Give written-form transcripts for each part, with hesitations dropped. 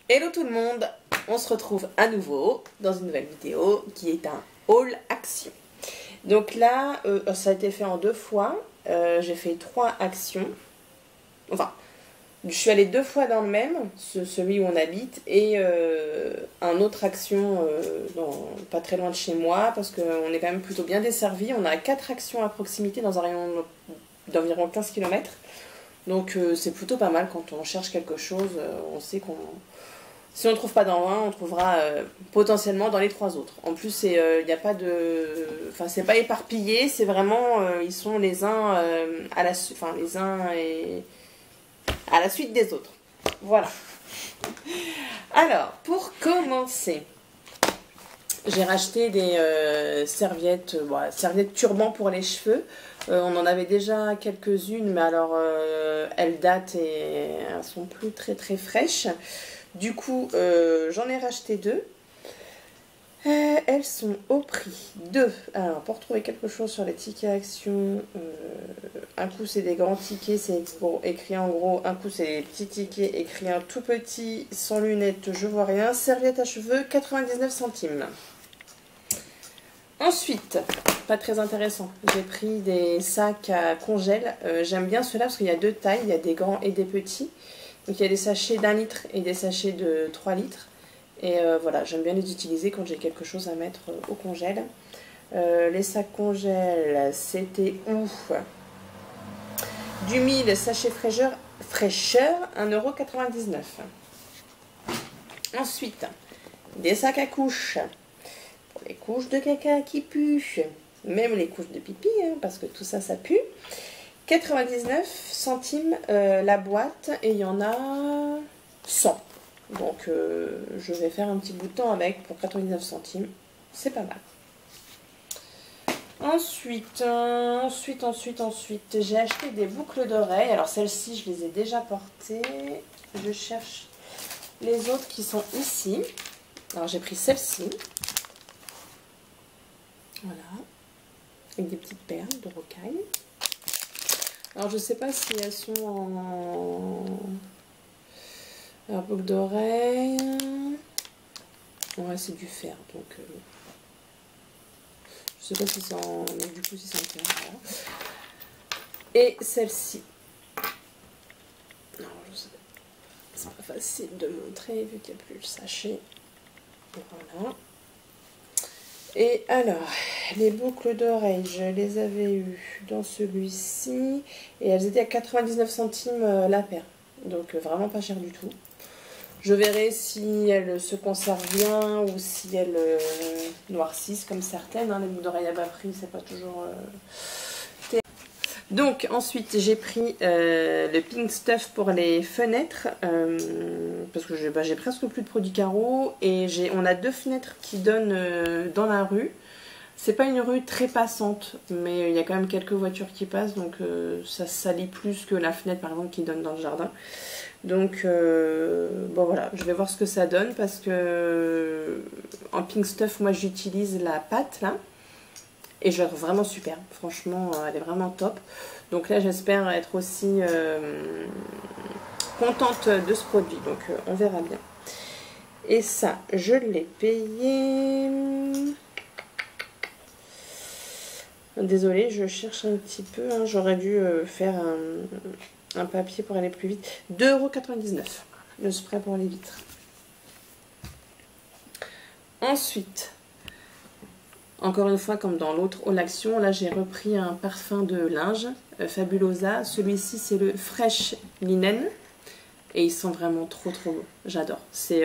Hello tout le monde, on se retrouve à nouveau dans une nouvelle vidéo qui est un haul action. Donc là, ça a été fait en 2 fois, j'ai fait 3 actions, enfin, je suis allée 2 fois dans le même, celui où on habite, et un autre action pas très loin de chez moi, parce qu'on est quand même plutôt bien desservi. On a 4 actions à proximité dans un rayon d'environ 15 km. Donc c'est plutôt pas mal quand on cherche quelque chose, on sait qu'on... Si on ne trouve pas dans un, on trouvera potentiellement dans les 3 autres. En plus, il n'y a pas de... Enfin, c'est pas éparpillé, c'est vraiment... ils sont les uns à la... Enfin, les uns et... à la suite des autres. Voilà. Alors, pour commencer, j'ai racheté des serviettes, serviettes turban pour les cheveux. On en avait déjà quelques-unes, mais alors elles datent et elles sont plus très très fraîches. Du coup, j'en ai racheté 2. Elles sont au prix de... Alors, pour retrouver quelque chose sur les tickets action, un coup c'est des grands tickets, c'est écrit en gros. Un coup c'est des petits tickets, écrit en tout petit, sans lunettes, je vois rien. Serviette à cheveux, 99 centimes. Ensuite, pas très intéressant, j'ai pris des sacs à congèle. J'aime bien ceux-là parce qu'il y a 2 tailles, il y a des grands et des petits. Donc il y a des sachets d'1 litre et des sachets de 3 litres. Et voilà, j'aime bien les utiliser quand j'ai quelque chose à mettre au congèle. Les sacs congèle, c'était ouf. Du 1000 sachets fraîcheur, 1,99 €. Ensuite, des sacs à couches. Pour les couches de caca qui puent. Même les couches de pipi, hein, parce que tout ça, ça pue. 99 centimes la boîte et il y en a 100. Donc je vais faire un petit bout de temps avec pour 99 centimes. C'est pas mal. Ensuite, j'ai acheté des boucles d'oreilles. Alors celles-ci, je les ai déjà portées. Je cherche les autres qui sont ici. Alors j'ai pris celle-ci. Voilà. Avec des petites perles de rocaille. Alors je sais pas si elles sont en boucle d'oreille. Ouais, c'est du fer, donc je sais pas si c'est en... Mais du coup si c'est en fer. Voilà. Et celle-ci. Non, je sais pas. C'est pas facile de montrer vu qu'il n'y a plus le sachet. Voilà. Et alors, les boucles d'oreilles, je les avais eues dans celui-ci. Et elles étaient à 99 centimes la paire. Donc vraiment pas cher du tout. Je verrai si elles se conservent bien ou si elles noircissent comme certaines. Hein. Les boucles d'oreilles à bas prix, c'est pas toujours... Donc ensuite j'ai pris le Pink Stuff pour les fenêtres parce que j'ai presque plus de produits carreaux et on a 2 fenêtres qui donnent dans la rue. C'est pas une rue très passante mais il y a quand même quelques voitures qui passent donc ça salit plus que la fenêtre par exemple qui donne dans le jardin. Donc bon voilà, je vais voir ce que ça donne parce que en Pink Stuff moi j'utilise la pâte là. Et je la trouve vraiment super, franchement elle est vraiment top. Donc là j'espère être aussi contente de ce produit, donc on verra bien. Et ça je l'ai payé... Désolée, je cherche un petit peu, hein. J'aurais dû faire un papier pour aller plus vite. 2,99 €, le spray pour les vitres. Ensuite... Encore une fois, comme dans l'autre haul action, là j'ai repris un parfum de linge, Fabulosa. Celui-ci c'est le Fresh Linen. Et il sent vraiment trop bon. J'adore. C'est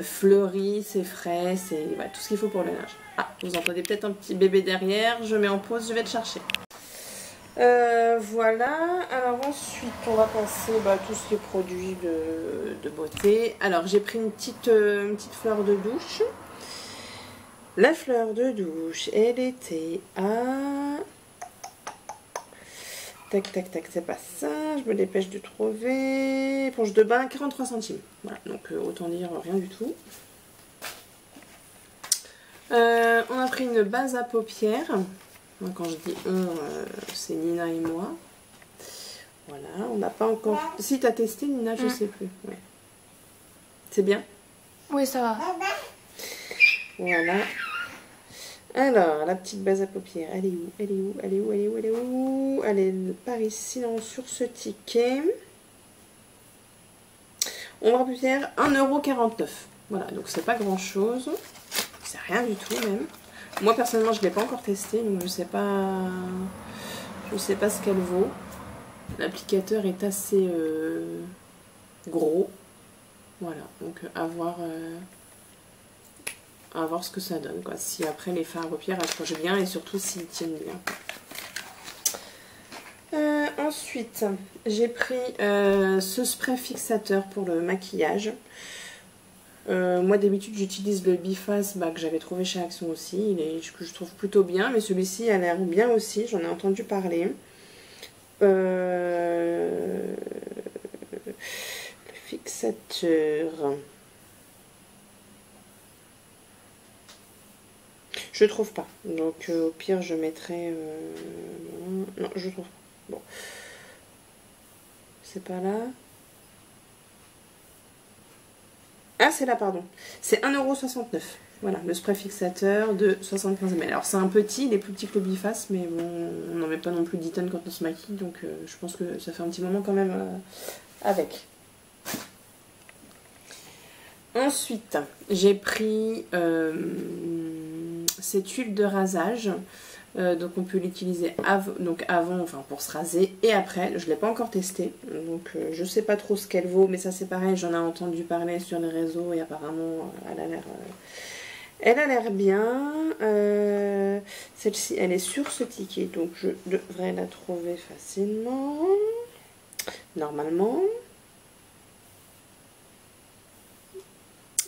fleuri, c'est frais, c'est tout ce qu'il faut pour le linge. Ah, vous entendez peut-être un petit bébé derrière. Je mets en pause, je vais le chercher. Voilà. Alors ensuite, on va passer tout ce qui est produits de beauté. Alors j'ai pris une petite fleur de douche. La fleur de douche, elle était à... Tac, tac, tac, c'est pas ça. Je me dépêche de trouver. Éponge de bain, 43 centimes. Voilà, donc autant dire rien du tout. On a pris une base à paupières. Quand je dis on, c'est Nina et moi. Voilà, on n'a pas encore... Si, t'as testé Nina, je sais plus. Ouais. C'est bien? Oui, ça va. Voilà. Alors, la petite base à paupières, elle est où? Elle est où? Elle est où? Elle est où? Elle est où? Elle est par ici, non, sur ce ticket. On va paupières 1,49 €. Voilà, donc c'est pas grand chose. C'est rien du tout même. Moi personnellement je ne l'ai pas encore testé, donc je sais pas ce qu'elle vaut. L'applicateur est assez gros. Voilà, donc à voir ce que ça donne, quoi. Si après les fards à paupières accrochent bien et surtout s'ils tiennent bien. Ensuite, j'ai pris ce spray fixateur pour le maquillage. Moi d'habitude j'utilise le Biface que j'avais trouvé chez Action aussi, que je trouve plutôt bien, mais celui-ci a l'air bien aussi, j'en ai entendu parler. Le fixateur, je trouve pas, donc au pire je mettrai non, je trouve pas. Bon, c'est pas là. Ah, c'est là, pardon. C'est 1,69 €. Voilà, le spray fixateur de 75 ml. Alors, c'est un petit, il est plus petit que le Biface, mais bon, on n'en met pas non plus 10 tonnes quand on se maquille, donc je pense que ça fait un petit moment quand même avec. Ensuite, j'ai pris cette huile de rasage. Donc on peut l'utiliser avant, enfin pour se raser, et après. Je ne l'ai pas encore testé, donc je sais pas trop ce qu'elle vaut, mais ça c'est pareil, j'en ai entendu parler sur les réseaux et apparemment elle a l'air bien. Celle-ci elle est sur ce ticket, donc je devrais la trouver facilement normalement.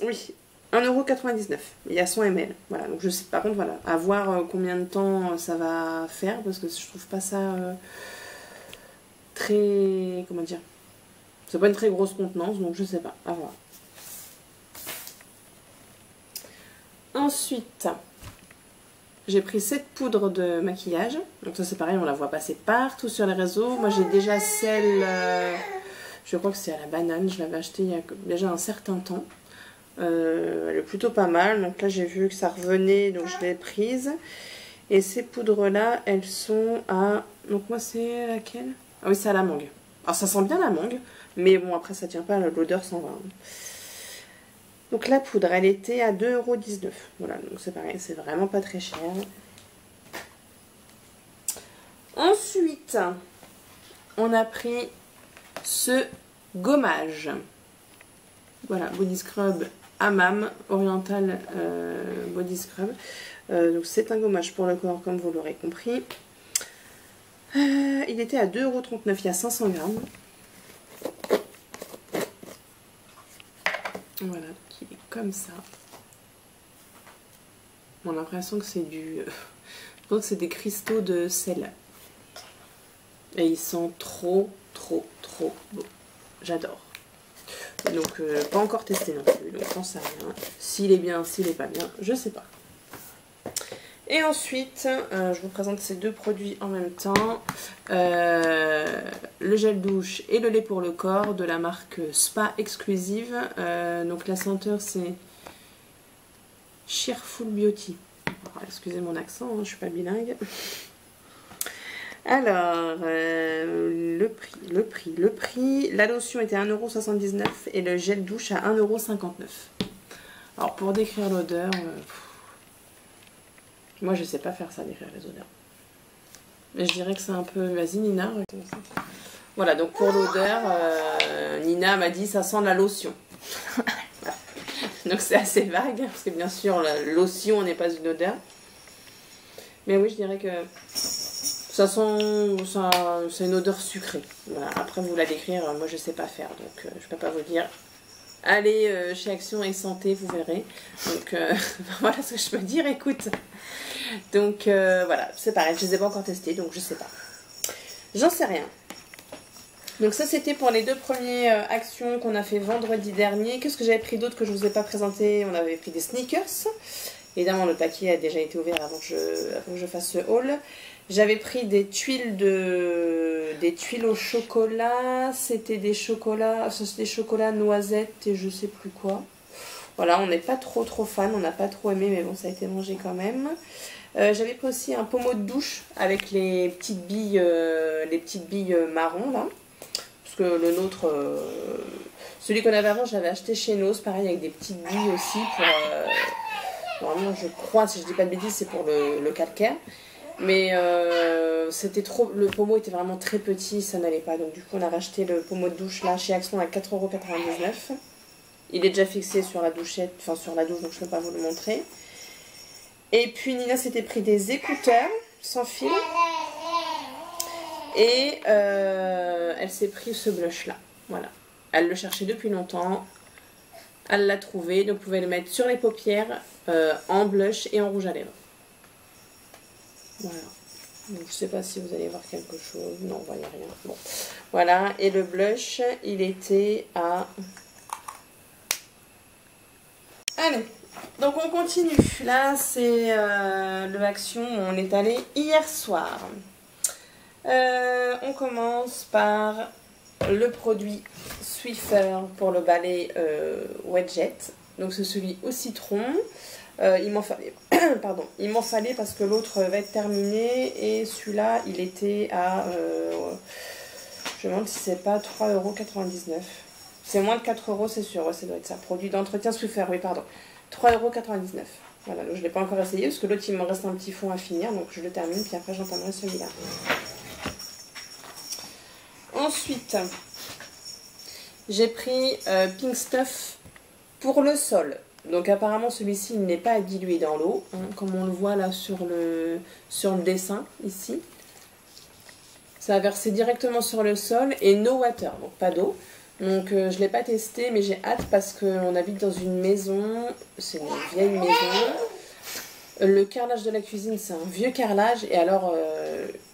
Oui, 1,99 €. Il y a 100 ml. Voilà, donc je sais, par contre, voilà, à voir combien de temps ça va faire, parce que je trouve pas ça très. Comment dire? C'est pas une très grosse contenance, donc je sais pas. À voir. Ensuite, j'ai pris cette poudre de maquillage. Donc ça c'est pareil, on la voit passer partout sur les réseaux. Moi j'ai déjà celle, je crois que c'est à la banane, je l'avais achetée il y a déjà un certain temps. Elle est plutôt pas mal, donc là j'ai vu que ça revenait, donc je l'ai prise. Et ces poudres là, elles sont à, donc moi c'est laquelle? Ah oui, c'est à la mangue. Alors ça sent bien la mangue, mais bon après ça tient pas, l'odeur s'en va. Donc la poudre elle était à 2,19 €. Voilà, donc c'est pareil, c'est vraiment pas très cher. Ensuite on a pris ce gommage. Voilà, Body Scrub Hammam Oriental Body Scrub. Donc c'est un gommage pour le corps, comme vous l'aurez compris. Il était à 2,39 €, il y a 500 grammes. Voilà, donc il est comme ça. On a l'impression que c'est du... je pense que c'est des cristaux de sel. Et ils sont trop beaux. J'adore. Donc pas encore testé non plus, donc j'en sais rien. S'il est bien, s'il est pas bien, je sais pas. Et ensuite, je vous présente ces deux produits en même temps. Le gel douche et le lait pour le corps de la marque Spa Exclusive. Donc la senteur c'est Cheerful Beauty. Excusez mon accent, hein, je suis pas bilingue. Alors, le prix. La lotion était à 1,79 € et le gel douche à 1,59 €. Alors, pour décrire l'odeur, moi je sais pas faire ça, décrire les odeurs. Mais je dirais que c'est un peu... Vas-y Nina. Voilà, donc pour l'odeur, Nina m'a dit ça sent la lotion. Donc c'est assez vague, parce que bien sûr, la lotion n'est pas une odeur. Mais oui, je dirais que... ça sent, c'est une odeur sucrée. Voilà. Après, vous la décrire, moi je sais pas faire, donc je peux pas vous dire. Allez chez Action et Santé, vous verrez. Donc voilà ce que je peux dire, écoute. Donc voilà, c'est pareil, je les ai pas encore testés, donc je sais pas. J'en sais rien. Donc ça c'était pour les deux premières actions qu'on a fait vendredi dernier. Qu'est-ce que j'avais pris d'autre que je vous ai pas présenté? On avait pris des sneakers. Évidemment, le paquet a déjà été ouvert avant que je fasse ce haul. J'avais pris des tuiles au chocolat. C'était des chocolats noisettes et je sais plus quoi. Voilà, on n'est pas trop fan, on n'a pas trop aimé, mais bon, ça a été mangé quand même. J'avais pris aussi un pommeau de douche avec les petites billes marron là. Parce que le nôtre, celui qu'on avait avant, je l'avais acheté chez Nose, pareil avec des petites billes aussi pour vraiment, je crois, si je dis pas de bêtises, c'est pour le calcaire. Mais c'était trop, le pommeau était vraiment très petit, ça n'allait pas. Donc du coup, on a racheté le pommeau de douche là chez Axon à 4,99 €. Il est déjà fixé sur la douchette, enfin sur la douche, donc je ne peux pas vous le montrer. Et puis Nina s'était pris des écouteurs sans fil. Et elle s'est pris ce blush là. Voilà. Elle le cherchait depuis longtemps. Elle l'a trouvé. Donc vous pouvez le mettre sur les paupières, en blush et en rouge à lèvres. Voilà. Donc, je ne sais pas si vous allez voir quelque chose. Non, vous voyez rien. Bon. Voilà. Et le blush, il était à... Allez, donc on continue. Là, c'est le Action où on est allé hier soir. On commence par le produit Swiffer pour le balai Wet Jet. Donc c'est celui au citron. Il m'en fallait, pardon, il m'en fallait parce que l'autre va être terminé et celui-là, il était à, je me demande si c'est pas 3,99 €. C'est moins de 4 €, c'est sûr, ouais, ça doit être ça. Produit d'entretien Swiffer, oui, pardon. 3,99 €. Voilà, donc je ne l'ai pas encore essayé parce que l'autre, il me reste un petit fond à finir. Donc je le termine, puis après, j'entendrai celui-là. Ensuite, j'ai pris Pink Stuff pour le sol. Donc apparemment, celui-ci, il n'est pas à diluer dans l'eau, hein, comme on le voit là sur le dessin, ici. Ça va verser directement sur le sol et no water, donc pas d'eau. Donc je ne l'ai pas testé, mais j'ai hâte parce qu'on habite dans une maison, c'est une vieille maison. Le carrelage de la cuisine, c'est un vieux carrelage et alors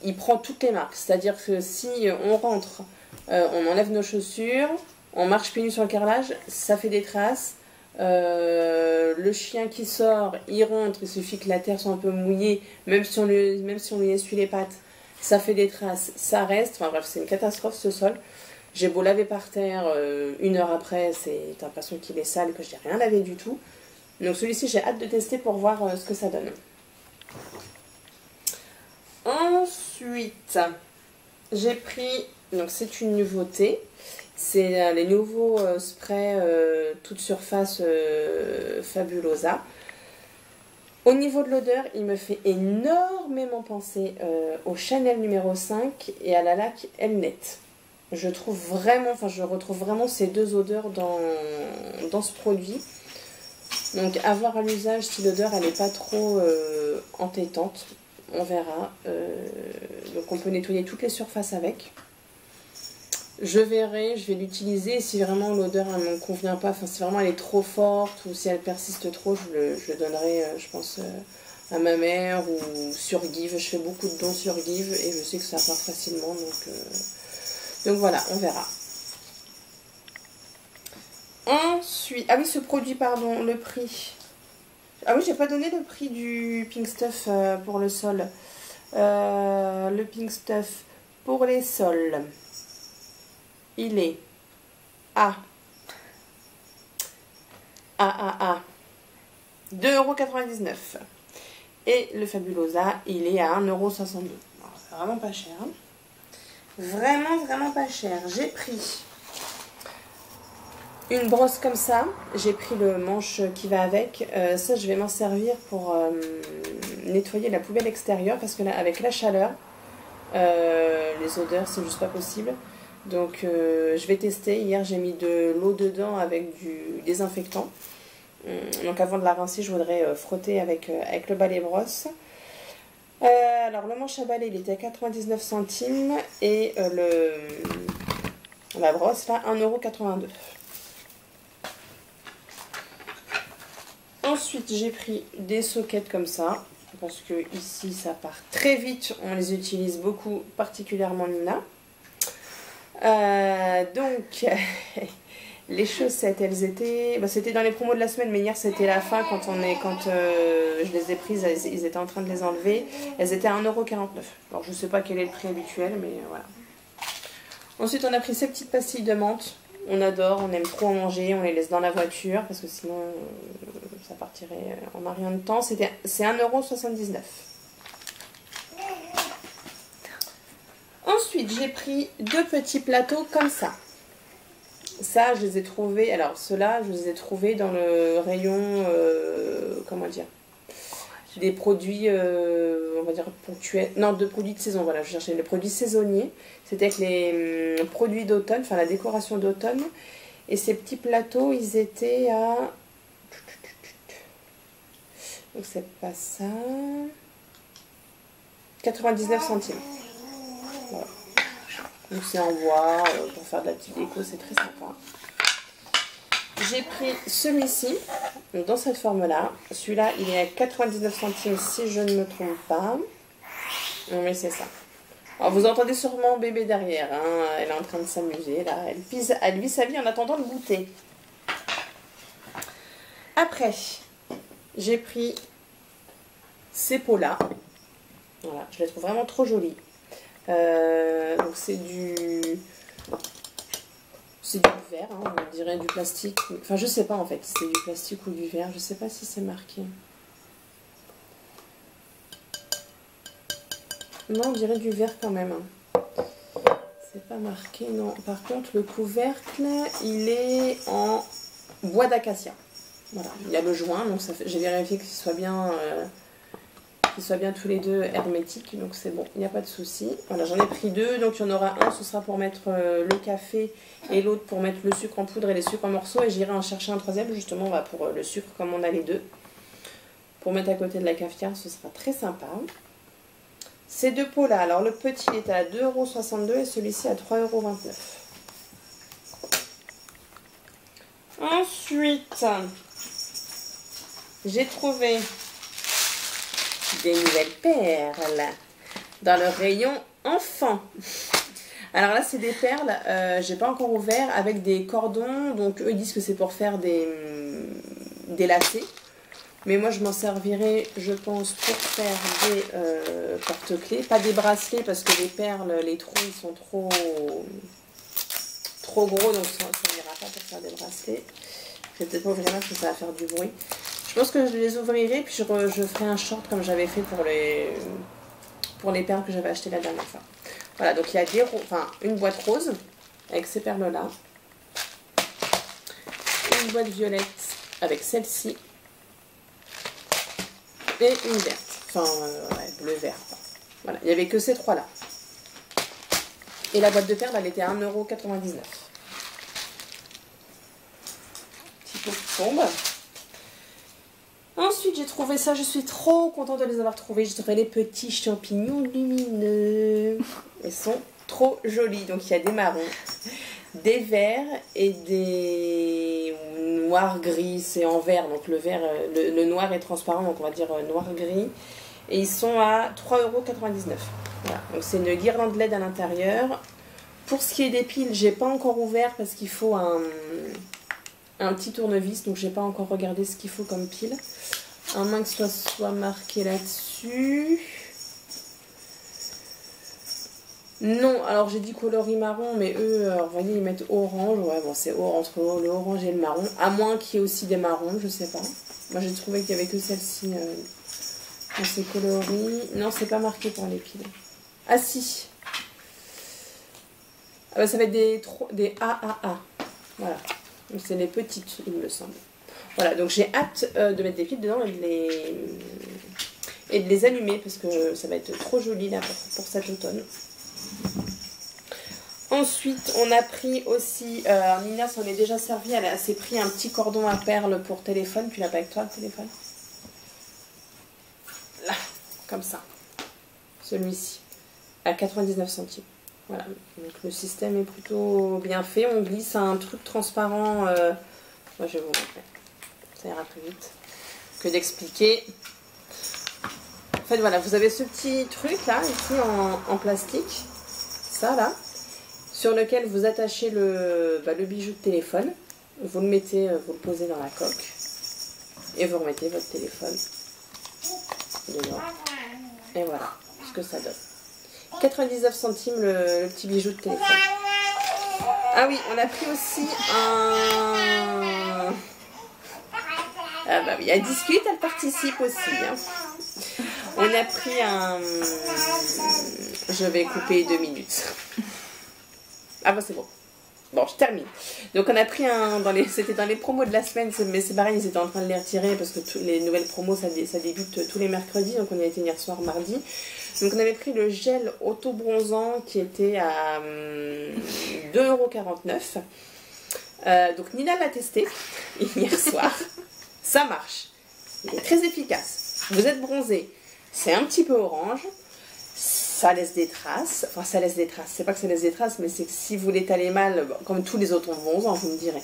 il prend toutes les marques. C'est-à-dire que si on rentre, on enlève nos chaussures, on marche pieds nus sur le carrelage, ça fait des traces. Le chien qui sort, il rentre, il suffit que la terre soit un peu mouillée, même si on lui essuie les pattes, ça fait des traces, ça reste. Enfin bref, c'est une catastrophe ce sol. J'ai beau laver par terre, 1 heure après, c'est l'impression qu'il est sale, que je n'ai rien lavé du tout. Donc celui-ci, j'ai hâte de tester pour voir ce que ça donne. Ensuite, j'ai pris, donc c'est une nouveauté, c'est les nouveaux sprays toute surface Fabulosa. Au niveau de l'odeur, il me fait énormément penser au Chanel numéro 5 et à la laque Elnet. Je trouve vraiment, enfin je retrouve vraiment ces deux odeurs dans ce produit. Donc à voir à l'usage si l'odeur elle n'est pas trop entêtante, on verra. Donc on peut nettoyer toutes les surfaces avec. Je verrai, je vais l'utiliser. Si vraiment l'odeur elle ne me convient pas, enfin si vraiment elle est trop forte ou si elle persiste trop, je le donnerai, je pense, à ma mère ou sur Give. Je fais beaucoup de dons sur Give et je sais que ça part facilement. Donc voilà, on verra. Ensuite, ah oui, ce produit, pardon, le prix. Ah oui, j'ai pas donné le prix du Pink Stuff pour le sol. Le Pink Stuff pour les sols, il est à 2,99 €. Et le Fabulosa, il est à 1,62 €. C'est vraiment pas cher. Hein. Vraiment pas cher. J'ai pris une brosse comme ça. J'ai pris le manche qui va avec. Ça, je vais m'en servir pour nettoyer la poubelle extérieure parce que là, avec la chaleur, les odeurs, c'est juste pas possible. Donc, je vais tester. Hier, j'ai mis de l'eau dedans avec du désinfectant. Donc, avant de la rincer, je voudrais frotter avec le balai brosse. Alors le manche à balai il était à 99 centimes et la brosse là 1,82 €. Ensuite j'ai pris des sockets comme ça parce que ici ça part très vite, on les utilise beaucoup, particulièrement Nina. Donc Les chaussettes, elles étaient... Bah, c'était dans les promos de la semaine, mais hier c'était la fin quand je les ai prises, ils étaient en train de les enlever. Elles étaient à 1,49 €. Alors je sais pas quel est le prix habituel, mais voilà. Ensuite on a pris ces petites pastilles de menthe. On adore, on aime trop en manger, on les laisse dans la voiture parce que sinon ça partirait en un rien de temps. C'est 1,79 €. Ensuite j'ai pris 2 petits plateaux comme ça. Ça, je les ai trouvés. Alors, ceux-là, je les ai trouvés dans le rayon. Comment dire, des produits, on va dire, ponctuels. Non, de produits de saison. Voilà, je cherchais les produits saisonniers. C'était avec les produits d'automne, enfin la décoration d'automne. Et ces petits plateaux, ils étaient à. Donc, c'est pas ça. 99 centimes. Voilà. Donc c'est en bois, pour faire de la petite déco, c'est très sympa. J'ai pris celui-ci, dans cette forme-là. Celui-là, il est à 99 centimes si je ne me trompe pas. Non mais c'est ça. Alors vous entendez sûrement bébé derrière, hein. Elle est en train de s'amuser là. Elle vit sa vie en attendant le goûter. Après, j'ai pris ces pots-là. Voilà, je les trouve vraiment trop jolies. Donc c'est du verre, hein, on dirait du plastique. Enfin je sais pas en fait si c'est du plastique ou du verre, je sais pas si c'est marqué. Non, on dirait du verre quand même. C'est pas marqué, non. Par contre le couvercle, il est en bois d'acacia. Voilà, il y a le joint, donc j'ai vérifié qu'ils soient bien... qu'ils soient bien tous les deux hermétiques, donc c'est bon, il n'y a pas de souci. Voilà, j'en ai pris 2, donc il y en aura un, ce sera pour mettre le café et l'autre pour mettre le sucre en poudre et les sucres en morceaux, et j'irai en chercher un troisième justement pour le sucre comme on a les deux. Pour mettre à côté de la cafetière, ce sera très sympa. Ces 2 pots là, alors le petit il est à 2,62 € et celui-ci à 3,29 €. Ensuite, j'ai trouvé des nouvelles perles dans le rayon enfant. Alors là c'est des perles, j'ai pas encore ouvert, avec des cordons, donc eux ils disent que c'est pour faire des lacets, mais moi je m'en servirai je pense pour faire des porte-clés, pas des bracelets parce que les perles, les trous ils sont trop gros, donc ça n'ira pas pour faire des bracelets. Je vais peut-être pas ouvrir là parce que ça va faire du bruit. Je pense que je les ouvrirai, puis je ferai un short comme j'avais fait pour les perles que j'avais achetées la dernière fois. Voilà, donc il y a une boîte rose avec ces perles-là. Une boîte violette avec celle-ci. Et une verte. Enfin, ouais, bleu-vert. Voilà, il n'y avait que ces 3-là. Et la boîte de perles, elle était à 1,99 €. Petit peu qui tombe. Ensuite, j'ai trouvé ça, je suis trop contente de les avoir trouvés. J'ai trouvé les petits champignons lumineux. Ils sont trop jolis. Donc, il y a des marrons, des verts et des noirs gris. C'est en vert, donc le vert, le noir est transparent, donc on va dire noir-gris. Et ils sont à 3,99 €. Voilà, donc c'est une guirlande LED à l'intérieur. Pour ce qui est des piles, j'ai pas encore ouvert parce qu'il faut un petit tournevis, donc j'ai pas encore regardé ce qu'il faut comme pile. À moins que ce soit marqué là-dessus. Non, alors j'ai dit coloris marron, mais eux, vous voyez, ils mettent orange. Ouais, bon, c'est entre le orange et le marron. À moins qu'il y ait aussi des marrons, je sais pas. Moi, j'ai trouvé qu'il y avait que celle-ci dans ces coloris. Non, c'est pas marqué pour les piles. Ah si. Ah bah, ça va être des AAA. Voilà. Donc c'est les petites, il me semble. Voilà, donc j'ai hâte de mettre des piles dedans et de les allumer parce que ça va être trop joli là pour cet automne. Ensuite, on a pris aussi, Nina s'en est déjà servi, elle s'est pris un petit cordon à perles pour téléphone. Tu l'as pas avec toi le téléphone? Là, comme ça. Celui-ci, à 99 centimes. Voilà, donc le système est plutôt bien fait. On glisse un truc transparent. Moi, je vais vous montrer. Ça ira plus vite que d'expliquer. En fait, voilà, vous avez ce petit truc là, ici en plastique. Ça là, sur lequel vous attachez le bijou de téléphone. vous le mettez, vous le posez dans la coque et vous remettez votre téléphone dedans. Et voilà ce que ça donne. 99 centimes le petit bijou de téléphone. Ah oui, on a pris aussi un... Ah bah oui, elle discute, elle participe aussi. Hein. On a pris un... Je vais couper 2 minutes. Ah bah c'est bon. Bon, je termine. Donc on a pris un... C'était dans les promos de la semaine, mais c'est pareil, ils étaient en train de les retirer parce que les nouvelles promos, ça débute tous les mercredis. Donc on y a été hier soir, mardi. Donc on avait pris le gel auto-bronzant qui était à 2,49 €. Donc Nina l'a testé hier soir. Ça marche. Il est très efficace. Vous êtes bronzé. C'est un petit peu orange. Ça laisse des traces. Enfin, ça laisse des traces. C'est pas que ça laisse des traces, mais c'est que si vous l'étalez mal, comme tous les autres bronzants, vous me direz.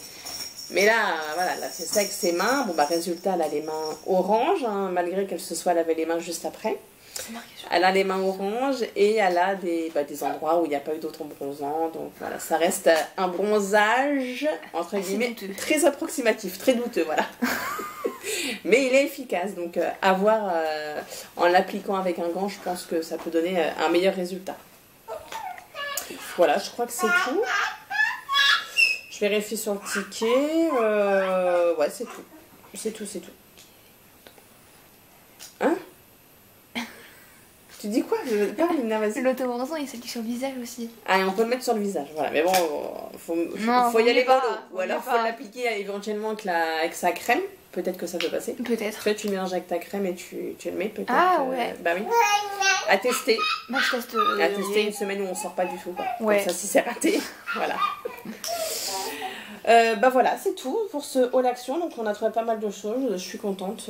Mais là, voilà, elle a fait ça avec ses mains. Bon, bah, résultat, elle a les mains oranges, hein, malgré qu'elle se soit lavé les mains juste après. Elle a les mains oranges et elle a des endroits où il n'y a pas eu d'autres bronzants. Donc voilà, ça reste un bronzage, entre guillemets, très approximatif, très douteux, voilà. Mais il est efficace, donc à voir en l'appliquant avec un gant, je pense que ça peut donner un meilleur résultat. Voilà, je crois que c'est tout. Je vérifie sur le ticket. Ouais, c'est tout. C'est tout, c'est tout. Hein? Tu dis quoi? Je parle, Nina, vas-y. L'autobronzant, il s'applique sur le visage aussi. Ah, et on peut le mettre sur le visage, voilà. Mais bon, faut y aller mollo. Ou alors, faut l'appliquer éventuellement avec sa crème. Peut-être que ça peut passer. Peut-être. Toi, tu mélanges avec ta crème et tu le mets peut-être. Ah ouais. Bah oui. À tester. Moi, je teste. À tester une semaine où on sort pas du tout. Quoi. Ouais. Comme ça, si c'est raté. Voilà. Bah voilà, c'est tout pour ce haul action. Donc on a trouvé pas mal de choses. Je suis contente.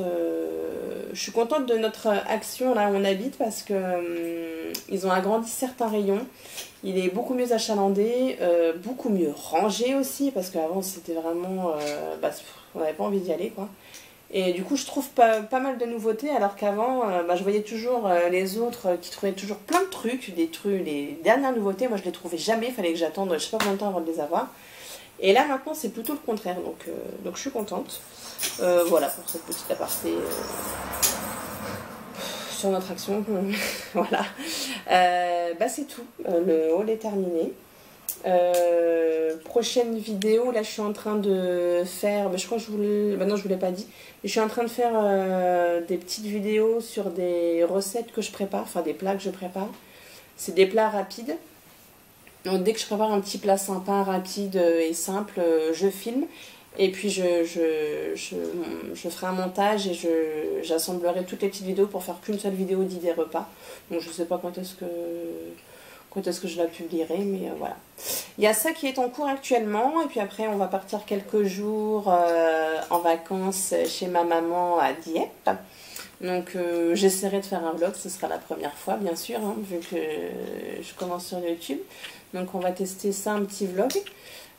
Je suis contente de notre action là où on habite parce que ils ont agrandi certains rayons. Il est beaucoup mieux achalandé, beaucoup mieux rangé aussi parce qu'avant c'était vraiment, on n'avait pas envie d'y aller quoi. Et du coup je trouve pas mal de nouveautés alors qu'avant je voyais toujours les autres qui trouvaient toujours plein de trucs, les dernières nouveautés. Moi je les trouvais jamais, il fallait que j'attende je sais pas combien de temps avant de les avoir. Et là maintenant c'est plutôt le contraire, donc je suis contente. Voilà pour cette petite aparté sur notre action. Voilà. C'est tout. Le haul est terminé. Prochaine vidéo, là je suis en train de faire, je crois que je vous l'ai pas dit, mais je suis en train de faire des petites vidéos sur des recettes que je prépare, enfin des plats que je prépare. C'est des plats rapides. Donc dès que je prépare un petit plat sympa, rapide et simple, je filme. Et puis je ferai un montage et j'assemblerai toutes les petites vidéos pour faire qu'une seule vidéo d'idées repas. Donc je sais pas quand est-ce que je la publierai, mais voilà. Il y a ça qui est en cours actuellement, et puis après on va partir quelques jours en vacances chez ma maman à Dieppe. Donc j'essaierai de faire un vlog, ce sera la première fois bien sûr, hein, vu que je commence sur YouTube. Donc on va tester ça, un petit vlog.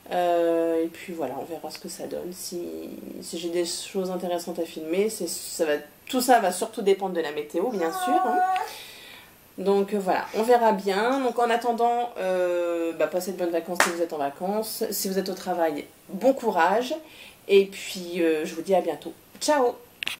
Et puis voilà, on verra ce que ça donne. Si j'ai des choses intéressantes à filmer, tout ça va surtout dépendre de la météo, bien sûr. Hein. Donc voilà, on verra bien. Donc en attendant, passez de bonnes vacances si vous êtes en vacances. Si vous êtes au travail, bon courage. Et puis je vous dis à bientôt. Ciao!